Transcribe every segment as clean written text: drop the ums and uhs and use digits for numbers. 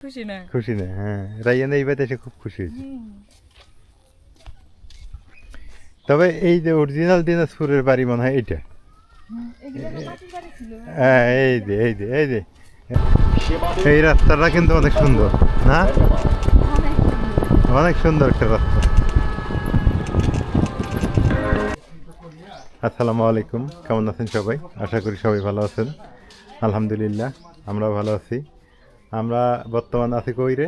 খুশি না? হ্যাঁ, রাইয়ান এই বাড়িতে এসে খুব খুশি হয়েছে। তবে এই যে অরিজিনাল দিনাজপুরের বাড়ি মনে হয় এইটা। হ্যাঁ, এই যে এই রাস্তাটা কিন্তু অনেক সুন্দর না? অনেক সুন্দর একটা রাস্তা। আসসালামু আলাইকুম, কেমন আছেন সবাই? আশা করি সবাই ভালো আছেন। আলহামদুলিল্লাহ, আমরাও ভালো আছি। আমরা বর্তমান আছি কই রে?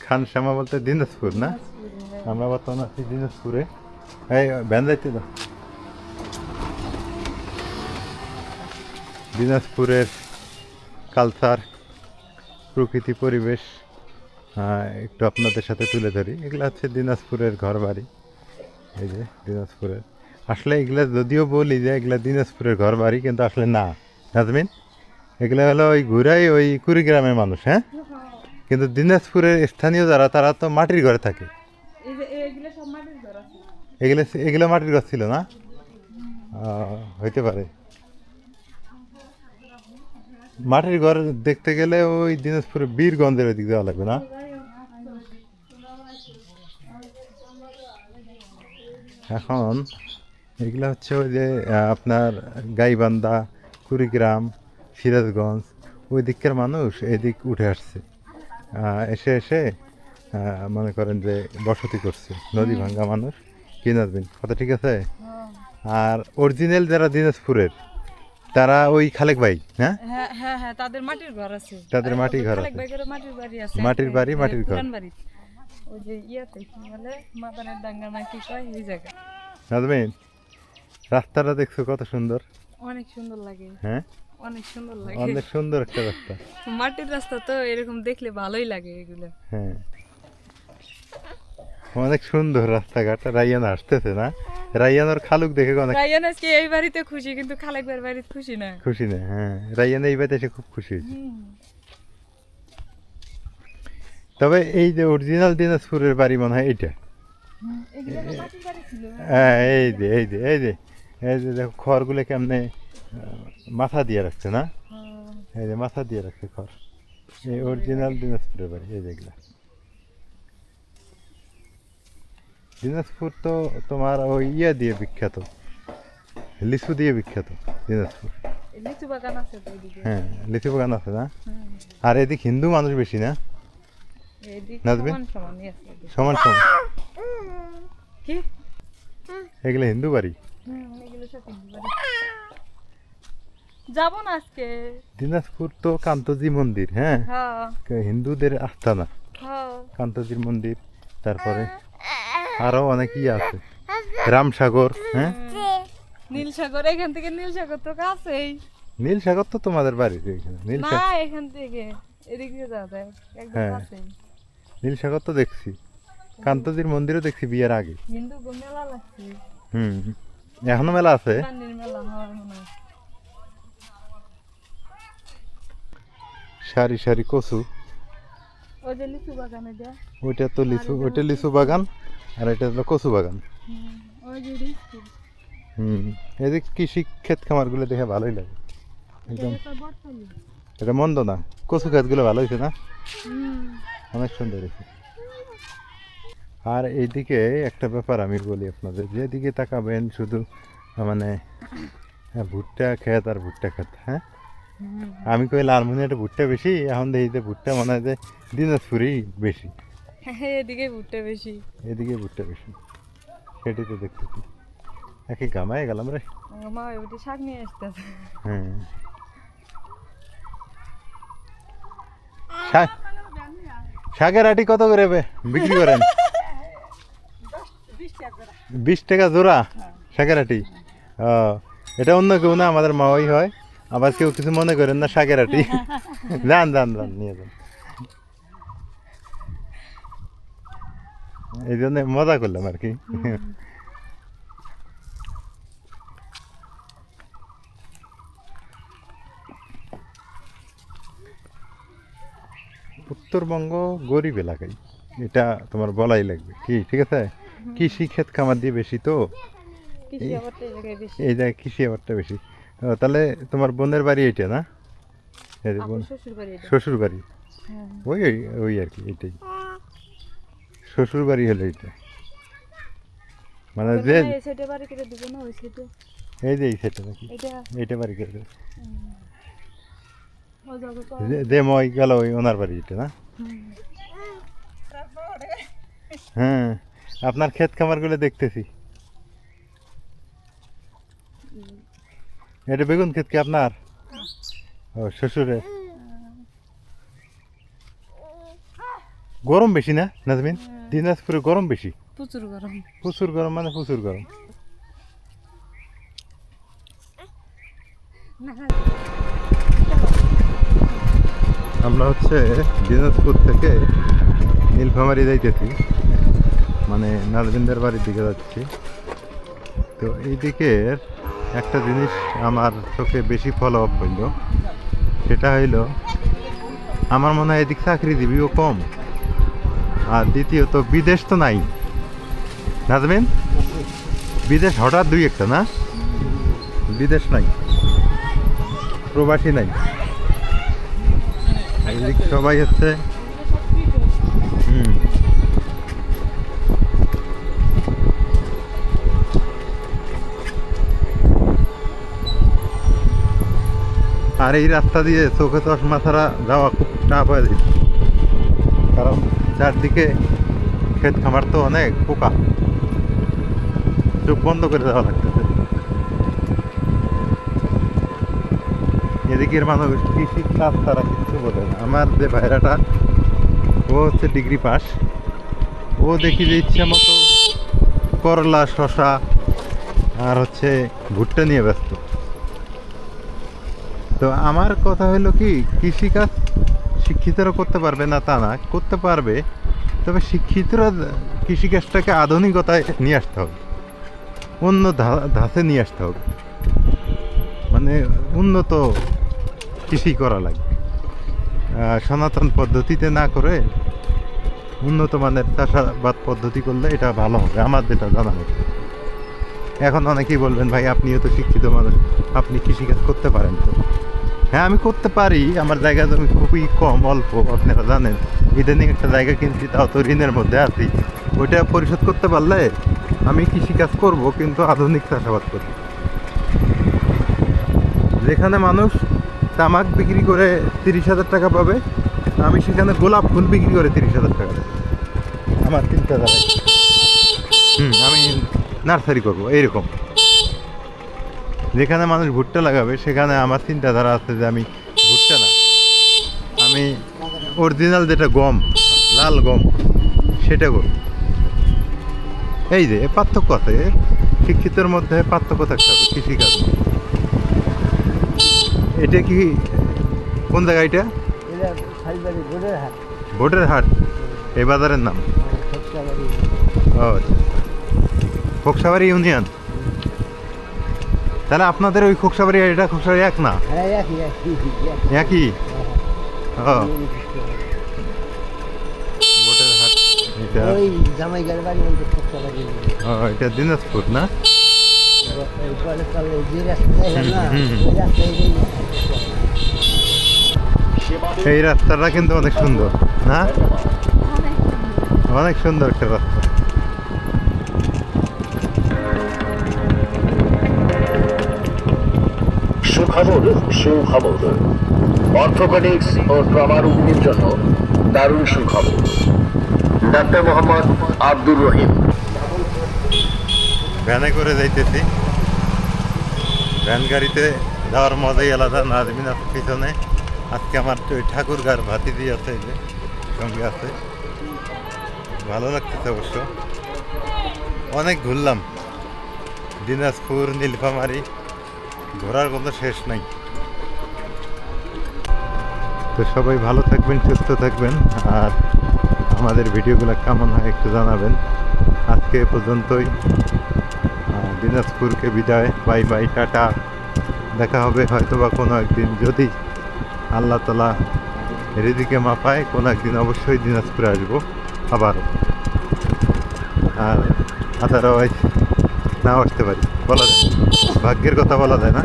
খানসামা বলতে দিনাজপুর না? আমরা বর্তমান আছি দিনাজপুরে। এই ভ্যান যাইতে দাও। দিনাজপুরের কালচার, প্রকৃতি, পরিবেশ একটু আপনাদের সাথে তুলে ধরি। এগুলো হচ্ছে দিনাজপুরের ঘর বাড়ি। এই যে দিনাজপুরের, আসলে এগুলা যদিও বলি যে এগুলা দিনাজপুরের ঘর বাড়ি, কিন্তু আসলে না নাজমিন, এগুলো হলো ওই ঘুরাই ওই কুড়িগ্রামের মানুষ। হ্যাঁ, কিন্তু দিনাজপুরের স্থানীয় যারা, তারা তো মাটির ঘরে থাকে। এগুলো মাটির ঘর ছিল না? হইতে পারে। মাটির ঘর দেখতে গেলে ওই দিনাজপুরের বীরগঞ্জের ওইদিক যাওয়া লাগবে না? এখন এগুলো হচ্ছে ওই যে আপনার গাইবান্ধা, কুড়িগ্রাম, সিরাজগঞ্জ ওই দিকের মানুষ এদিক উঠে আসছে, এসে এসে মনে করেন যে বসতি করছে, নদী ভাঙ্গা মানুষ। কি নাজবেন কথা ঠিক আছে? আর অরিজিনাল যারা দিনাজপুরের, তারা ওই খালেক ভাই। হ্যাঁ, তাদের মাটির ঘর আছে, তাদের মাটির ঘর আছে, মাটির বাড়ি, মাটির ঘর। ওই যে ইয়াতে কি বলে মাদানের ডাঙ্গা না কি কয় এই জায়গা। নাজমিন, রাস্তাটা দেখছো কত সুন্দর? অনেক সুন্দর লাগে। হ্যাঁ, অনেক সুন্দর লাগে, অনেক সুন্দর একটা রাস্তা। মাটির রাস্তা তো এরকম দেখলে ভালোই লাগে এগুলো। হ্যাঁ, অনেক সুন্দর রাস্তাঘাট। রাইয়ান আসতেছে না? রাইয়ানোর খালুক দেখে অনেক, রাইয়ান আজকে এই বাড়িতে খুশি, কিন্তু খালেক ভাইয়ের বাড়িতে খুশি না। খুশি না? হ্যাঁ, রাইয়ান এই বাড়িতে এসে খুব খুশি হয়েছে। তবে এই যে অরিজিনাল দিনাজপুরের বাড়ি মনে হয় এইটা। হ্যাঁ, এই যে দেখো খড়গুলো কেমনে মাথা দিয়ে রাখছে না? এই যে মাথা দিয়ে রাখছে খড়। এই অরিজিনাল দিনাজপুরের বাড়ি। এই যেগুলা দিনাজপুর তো তোমার ওই ইয়া দিয়ে বিখ্যাত, লিচু দিয়ে বিখ্যাত দিনাজপুর। লিচু বাগান আছে তো এদিকে। হ্যাঁ, লিচু বাগান আছে না? আর এদিক হিন্দু মানুষ বেশি না? সমান সমান কি এগুলো হিন্দু বাড়ি? যাব না আজকে। দিনাজপুর তো কান্তজি মন্দির। হ্যাঁ, হিন্দুদের আস্থানা কান্তজির মন্দির। তারপরে আরো অনেক ইয়ে আছে, রামসাগর। হ্যাঁ, নীলসাগর। এখান থেকে নীলসাগর তো কাছেই। নীলসাগর তো তোমাদের বাড়ির এখানে? না, এখান থেকে এদিকে যাওয়া যায় একদম কাছেই। নীলসাগর তো দেখছি, কান্তজির মন্দিরও দেখছি বিয়ের আগে। হিন্দু মেলা লাগছে। এখনো মেলা আছে। সারি সারি কচু। ওইটা তো লিচু, ওইটা লিচু বাগান, আর এটা হলো কচু বাগান। এই যে কৃষি ক্ষেত খামার গুলো দেখে ভালোই লাগে একদম। এটা মন্দ না, কচু ক্ষেত গুলো ভালো হয়েছে না? অনেক সুন্দর হয়েছে। আর এইদিকে একটা ব্যাপার আমি বলি আপনাদের, যেদিকে তাকাবেন শুধু মানে ভুট্টা ক্ষেত আর ভুট্টা ক্ষেত। হ্যাঁ, আমি কই লালমনিরহাটে ভুট্টা বেশি, এখন দেখি যে ভুট্টা মনে হয় যে দিনাজপুরেই বেশি। এদিকে ভুট্টা বেশি, এদিকে ভুট্টা বেশি, সেটাই তো দেখতেছি। একই গামায় গেলাম রে। শাক নিয়ে আসতেছে। হ্যাঁ, শাকের আটি কত করে বিক্রি করেন? 20 টাকা জোড়া শাকের আটি। এটা অন্য কেউ না, আমাদের মাওয়াই হয়। আবার কেউ কিছু মনে করেন না, শাকের আটি। যান যান যান, নিয়ে যান। এই জন্য মজা করলাম আর কি। উত্তরবঙ্গ গরিব এলাকায়, এটা তোমার বলাই লাগবে কি, ঠিক আছে? কৃষি ক্ষেত খামার দিয়ে বেশি তো, এই জায়গায় কৃষি আবারটা বেশি। তাহলে তোমার বোনের বাড়ি এটা না? আপুর শ্বশুর বাড়ি এটা। শ্বশুর বাড়ি হ্যাঁ। ওই ওই আর কি এটাই শ্বশুর বাড়ি হলো এটা মানে যে এই সাইডে বাড়ি করে দিব না ওই সাইডে এই যে এই সেটা নাকি এটা এইটা বাড়ি করে দেবে। ওই জায়গা তো যে মই গেল ওই ওনার বাড়ি এটা না হ্যাঁ আপনার ক্ষেত খামারগুলো দেখতেছি এটা বেগুন ক্ষেত কি আপনার ও শ্বশুরের গরম বেশি না নাজমিন দিনাজপুরে গরম বেশি প্রচুর গরম। প্রচুর গরম মানে প্রচুর গরম আমরা হচ্ছে দিনাজপুর থেকে নীলফামারী যাইতেছি মানে নাজবিনদের বাড়ির দিকে যাচ্ছি তো এই দিকের একটা জিনিস আমার চোখে বেশি ফলো আপ হইল সেটা হইল আমার মনে হয় এদিক চাকরিজীবীও কম আর দ্বিতীয়ত বিদেশ তো নাই নাজমিন বিদেশ হঠাৎ দুই একটা না বিদেশ নাই প্রবাসী নাই এদিক সবাই হচ্ছে হুম আর এই রাস্তা দিয়ে চোখে চশমা ছাড়া যাওয়া খুব টাফ হয়ে যায় কারণ চারদিকে ক্ষেত খামার তো অনেক পোকা চোখ বন্ধ করে দেওয়া লাগতেছে এদিকের মানুষ কৃষি কাজ তারা কিছু বলে না আমার যে ভাইরাটা ও হচ্ছে ডিগ্রি পাস ও দেখি যে ইচ্ছা মতো করলা শশা আর হচ্ছে ভুট্টা নিয়ে ব্যস্ত তো আমার কথা হলো কি কৃষিকাজ শিক্ষিতরা করতে পারবে না তা না করতে পারবে তবে শিক্ষিতরা কৃষিকাজটাকে আধুনিকতায় নিয়ে আসতে হবে অন্য ধাঁচে নিয়ে আসতে হবে মানে উন্নত কৃষি করা লাগবে সনাতন পদ্ধতিতে না করে উন্নত মানের চাষাবাদ পদ্ধতি করলে এটা ভালো হবে আমার যেটা জানা হচ্ছে এখন অনেকেই বলবেন ভাই আপনিও তো শিক্ষিত মানুষ আপনি কৃষিকাজ করতে পারেন তো হ্যাঁ আমি করতে পারি আমার জায়গা জমি খুবই কম অল্প আপনারা জানেন ইদানিং একটা জায়গা কিনছি তাও তো ঋণের মধ্যে আছি ওইটা পরিশোধ করতে পারলে আমি কৃষিকাজ করব কিন্তু আধুনিক চাষাবাদ করব যেখানে মানুষ তামাক বিক্রি করে 30,000 টাকা পাবে আমি সেখানে গোলাপ ফুল বিক্রি করে 30,000 টাকা দেবো আমার চিন্তাধারা আমি নার্সারি করব এইরকম যেখানে মানুষ ভুট্টা লাগাবে সেখানে আমার চিন্তাধারা আছে যে আমি ভুট্টা না আমি অরিজিনাল যেটা গম লাল গম সেটা করব এই যে পার্থক্য আছে শিক্ষিতের মধ্যে পার্থক্য থাকতে হবে কৃষিকাজ এটা কি কোন জায়গা এটা ভোটের হাট এই বাজারের নাম ও আচ্ছা খোকসাবাড়ি ইউনিয়ন তাহলে আপনাদের ওই খোকসাবাড়ি এটা খোকসাবাড়ি এক না একই ও ভোটের হাট এটা ও এটা দিনাজপুর না এই রাস্তাটা কিন্তু অনেক সুন্দর না অনেক সুন্দর একটা রাস্তা সুখবর অর্থোপেডিক্স ও ট্রমা রোগীর জন্য দারুণ সুখবর ডাক্তার মোহাম্মদ আব্দুর রহিম ভ্যানে করে যাইতেছি ভ্যান গাড়িতে যাওয়ার মজাই আলাদা নাজমিন আছে পিছনে আজকে আমার ওই ঠাকুরগার ভাতিজি আছে এই যে সঙ্গে আছে ভালো লাগতেছে অবশ্য অনেক ঘুরলাম দিনাজপুর নীলফামারী ঘোরার কোনো শেষ নাই তো সবাই ভালো থাকবেন সুস্থ থাকবেন আর আমাদের ভিডিওগুলো কেমন হয় একটু জানাবেন আজকে এ পর্যন্তই দিনাজপুরকে বিদায় বাই বাই টাটা দেখা হবে হয়তো বা কোনো একদিন যদি আল্লাহ তাআলা রিজিকে মাপায় কোনো একদিন অবশ্যই দিনাজপুরে আসবো আবারও আর আদারওয়াইজ নাও আসতে পারি বলা যায় ভাগ্যের কথা বলা যায় না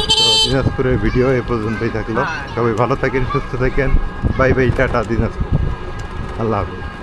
তো দিনাজপুরের ভিডিও এ পর্যন্তই থাকলো। সবাই ভালো থাকেন, সুস্থ থাকেন। Bye bye, tata Dinajpur. আল্লাহ হাফিজ।